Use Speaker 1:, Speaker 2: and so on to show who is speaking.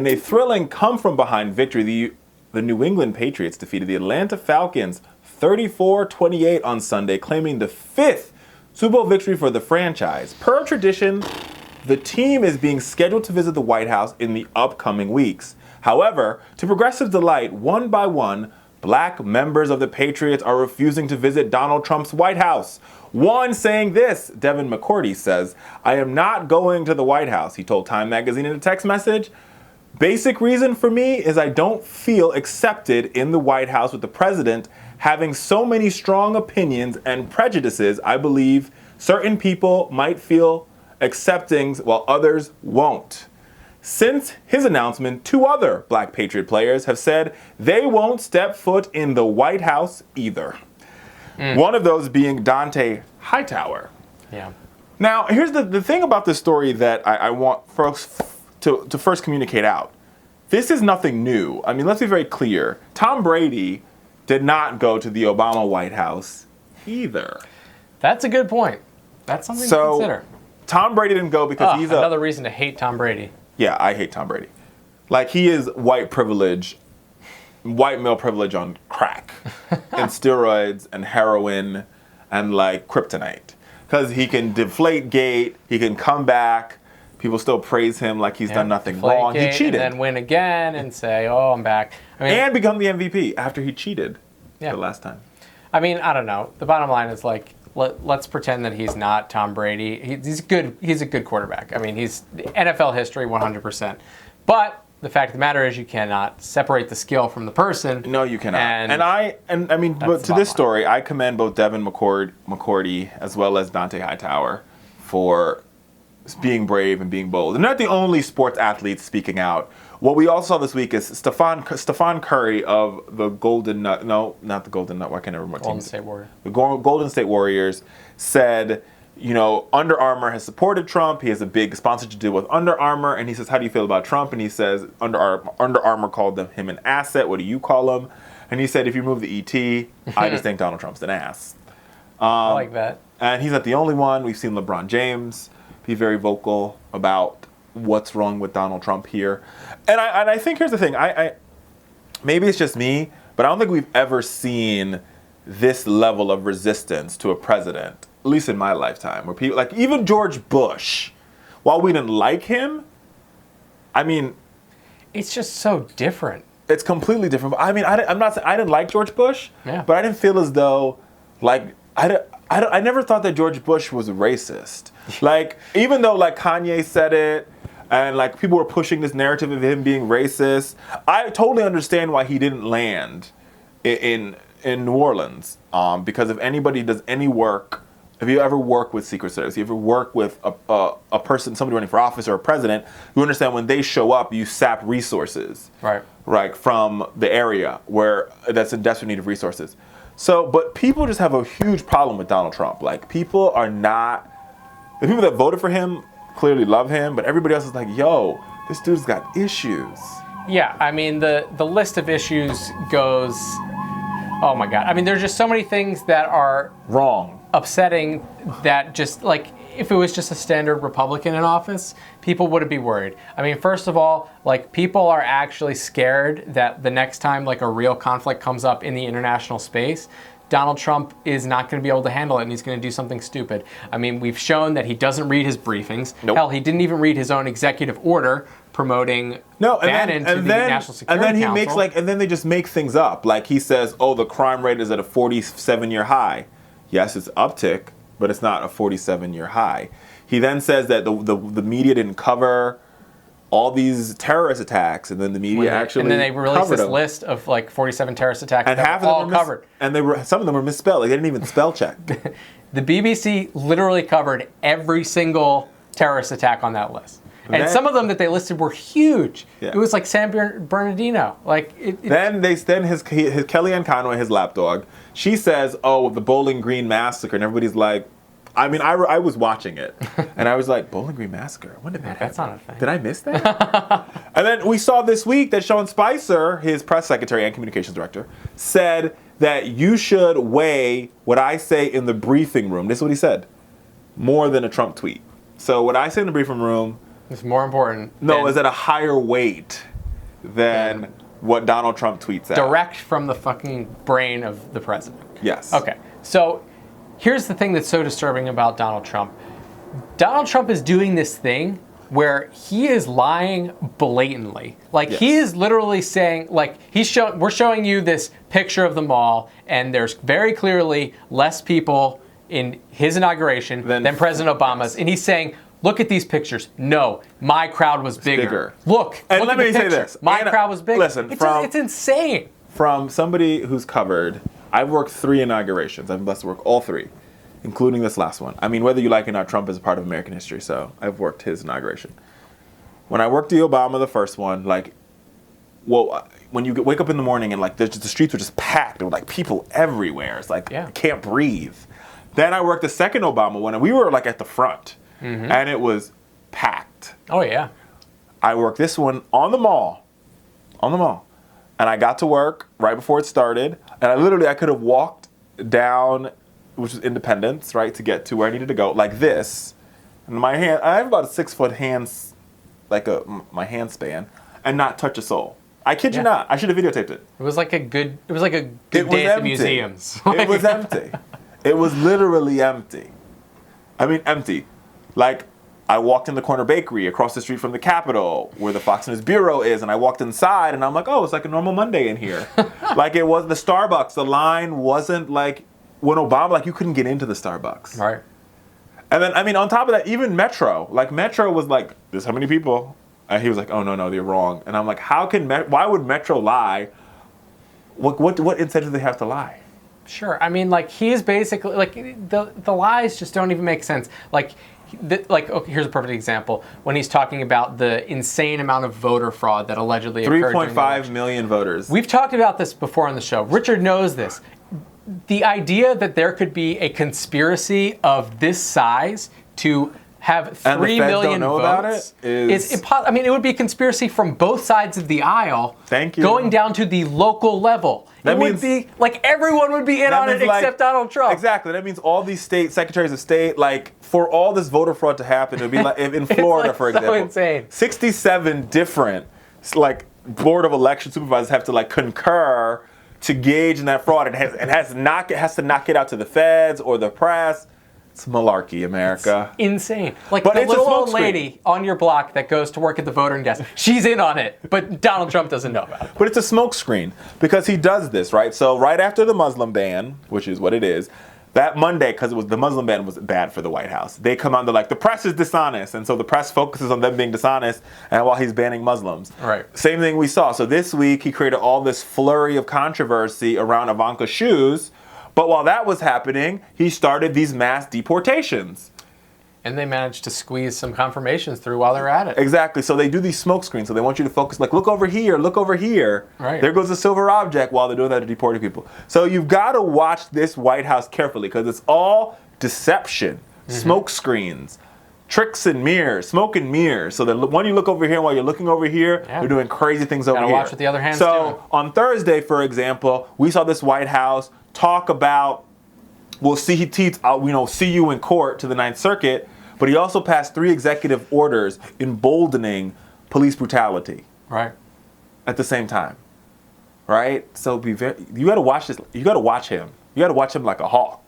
Speaker 1: In a thrilling come-from-behind victory, the New England Patriots defeated the Atlanta Falcons 34-28 on Sunday, claiming the 5th Super Bowl victory for the franchise. Per tradition, the team is being scheduled to visit the White House in the upcoming weeks. However, to progressive delight, one by one, black members of the Patriots are refusing to visit Donald Trump's White House. One saying this, Devin McCourty says, "I am not going to the White House," he told Time magazine in a text message. "Basic reason for me is I don't feel accepted in the White House with the president having so many strong opinions and prejudices. I believe certain people might feel accepting while others won't." Since his announcement, 2 other black Patriot players have said they won't step foot in the White House either. One of those being Dante Hightower.
Speaker 2: Yeah.
Speaker 1: Now, here's the thing about this story that I want folks to first communicate out. This is nothing new. I mean, let's be very clear. Tom Brady did not go to the Obama White House either.
Speaker 2: That's a good point. That's something to consider.
Speaker 1: Tom Brady didn't go because he's
Speaker 2: another reason to hate Tom Brady.
Speaker 1: Yeah, I hate Tom Brady. Like, he is white male privilege on crack and steroids and heroin and like kryptonite. Because he can deflate gate, he can come back, people still praise him like he's done nothing wrong. He cheated.
Speaker 2: And then win again and say, "Oh, I'm back." I mean,
Speaker 1: and become the MVP after he cheated the last time.
Speaker 2: I mean, I don't know. The bottom line is like, let's pretend that he's not Tom Brady. He's good. He's a good quarterback. I mean, he's NFL history 100%. But the fact of the matter is, you cannot separate the skill from the person.
Speaker 1: No, you cannot. And I mean, but to this story, I commend both Devin McCourty as well as Dante Hightower for being brave and being bold. They're not the only sports athletes speaking out. What we also saw this week is Stephon Curry of the Golden Nut. No, not the Golden Nut. Why can't I remember what team?
Speaker 2: Golden State Warriors.
Speaker 1: The Golden State Warriors said, you know, Under Armour has supported Trump. He has a big sponsorship deal with Under Armour, and he says, "How do you feel about Trump?" And he says, Under Armour called him an asset. What do you call him? And he said, "If you remove the ET, I just think Donald Trump's an ass."
Speaker 2: I like that.
Speaker 1: And he's not the only one. We've seen LeBron James be very vocal about what's wrong with Donald Trump here. And I think here's the thing. I maybe it's just me, but I don't think we've ever seen this level of resistance to a president, at least in my lifetime, where people, like even George Bush, while we didn't like him, I mean,
Speaker 2: it's just so different.
Speaker 1: It's completely different. I mean, I'm not saying I didn't like George Bush, but I didn't feel as though, like, I never thought that George Bush was a racist. Like, even though like Kanye said it, and like people were pushing this narrative of him being racist, I totally understand why he didn't land in New Orleans. Because if anybody does any work, if you ever work with Secret Service, if you ever work with a person, somebody running for office or a president, you understand when they show up, you sap resources, right, from the area where that's in desperate need of resources. So, but people just have a huge problem with Donald Trump. Like, people are not, the people that voted for him clearly love him, but everybody else is like, yo, this dude's got issues.
Speaker 2: Yeah, I mean, the list of issues goes, oh my God. I mean, there's just so many things that are
Speaker 1: wrong,
Speaker 2: upsetting, that just like, if it was just a standard Republican in office, people wouldn't be worried. I mean, first of all, like, people are actually scared that the next time like a real conflict comes up in the international space, Donald Trump is not going to be able to handle it, and he's going to do something stupid. I mean, we've shown that he doesn't read his briefings.
Speaker 1: Nope.
Speaker 2: Hell, he didn't even read his own executive order promoting Bannon to the National Security Council.
Speaker 1: And then he makes and then they just make things up. Like, he says, oh, the crime rate is at a 47-year high. Yes, it's uptick, but it's not a 47-year high. He then says that the media didn't cover all these terrorist attacks, and then the media actually
Speaker 2: and then they released this list of like 47 terrorist attacks, and half of them all covered.
Speaker 1: And some of them were misspelled. Like, they didn't even spell check.
Speaker 2: The BBC literally covered every single terrorist attack on that list. And some of them that they listed were huge. Yeah. It was like San Bernardino. Like
Speaker 1: then his Kellyanne Conway, his lapdog, she says, "Oh, the Bowling Green massacre," and everybody's like, I mean, I was watching it, and I was like, Bowling Green Massacre? When did that happen?
Speaker 2: That's not a thing.
Speaker 1: Did I miss that? And then we saw this week that Sean Spicer, his press secretary and communications director, said that you should weigh what I say in the briefing room. This is what he said. More than a Trump tweet. So what I say in the briefing room
Speaker 2: is more important.
Speaker 1: No, is at a higher weight than what Donald Trump tweets out.
Speaker 2: Direct from the fucking brain of the president.
Speaker 1: Yes.
Speaker 2: Okay. So here's the thing that's so disturbing about Donald Trump. Donald Trump is doing this thing where he is lying blatantly. Like, he is literally saying, like, we're showing you this picture of the mall, and there's very clearly less people in his inauguration than President Obama's. And he's saying, look at these pictures. No, my crowd was bigger. Look,
Speaker 1: and
Speaker 2: look
Speaker 1: let
Speaker 2: at
Speaker 1: me
Speaker 2: the
Speaker 1: say this.
Speaker 2: My crowd was bigger.
Speaker 1: Listen,
Speaker 2: it's insane.
Speaker 1: From somebody who's covered, I've worked 3 inaugurations. I've been blessed to work all 3. Including this last one. I mean, whether you like it or not, Trump is a part of American history, so I've worked his inauguration. When I worked the Obama, the first one, like, well, when you wake up in the morning and, like, the streets were just packed. There were, like, people everywhere. It's like, you can't breathe. Then I worked the second Obama one, and we were, like, at the front, and it was packed.
Speaker 2: Oh, yeah.
Speaker 1: I worked this one on the mall, and I got to work right before it started, and I could have walked down, which is Independence, right, to get to where I needed to go, like this. And my hand, I have about a 6-foot hands, like my hand span, and not touch a soul. I kid you not. I should have videotaped it.
Speaker 2: It was like a good day at the museums.
Speaker 1: It was empty. It was literally empty. I mean, empty. Like, I walked in the corner bakery across the street from the Capitol, where the Fox News Bureau is, and I walked inside, and I'm like, oh, it's like a normal Monday in here. Like, it was the Starbucks. The line wasn't like, when Obama, like, you couldn't get into the Starbucks.
Speaker 2: Right.
Speaker 1: And then, I mean, on top of that, even Metro. Like, Metro was like, there's how many people? And he was like, oh, no, they're wrong. And I'm like, why would Metro lie? What incentive do they have to lie?
Speaker 2: Sure. I mean, like, he is basically, like, the lies just don't even make sense. Like, okay, here's a perfect example. When he's talking about the insane amount of voter fraud that allegedly occurred.
Speaker 1: 3.5 million voters.
Speaker 2: We've talked about this before on the show. Richard knows this. The idea that there could be a conspiracy of this size to have 3 million
Speaker 1: don't know
Speaker 2: votes
Speaker 1: about it is
Speaker 2: impossible. I mean, it would be a conspiracy from both sides of the aisle.
Speaker 1: Thank you.
Speaker 2: Going down to the local level. It would be like everyone would be in on it except Donald Trump.
Speaker 1: Exactly. That means all these secretaries of state, like, for all this voter fraud to happen, it would be like in Florida, for example.
Speaker 2: So insane.
Speaker 1: 67 different, like, Board of Election supervisors have to, like, concur to gauge in that fraud. It has to knock it out to the feds or the press. It's malarkey, America.
Speaker 2: It's insane. Like, the little old lady on your block that goes to work at the voting desk, she's in on it, but Donald Trump doesn't know about it.
Speaker 1: But it's a smokescreen because he does this, right? So right after the Muslim ban, which is what it is, that Monday, because the Muslim ban was bad for the White House, they come out and they're like, the press is dishonest. And so the press focuses on them being dishonest and while he's banning Muslims.
Speaker 2: Right.
Speaker 1: Same thing we saw. So this week, he created all this flurry of controversy around Ivanka's shoes. But while that was happening, he started these mass deportations.
Speaker 2: And they managed to squeeze some confirmations through while they're at it.
Speaker 1: Exactly. So they do these smoke screens. So they want you to focus, like, look over here, look over here.
Speaker 2: Right.
Speaker 1: There goes the silver object while they're doing that to deporting people. So you've got to watch this White House carefully because it's all deception, smoke screens, tricks and mirrors, smoke and mirrors. So that when you look over here, while you're looking over here, they're doing crazy things over here.
Speaker 2: Gotta watch what the other hand's doing.
Speaker 1: On Thursday, for example, we saw this White House talk about, see you in court to the Ninth Circuit, but he also passed 3 executive orders emboldening police brutality.
Speaker 2: Right.
Speaker 1: At the same time. Right? So you got to watch this. You got to watch him. You got to watch him like a hawk.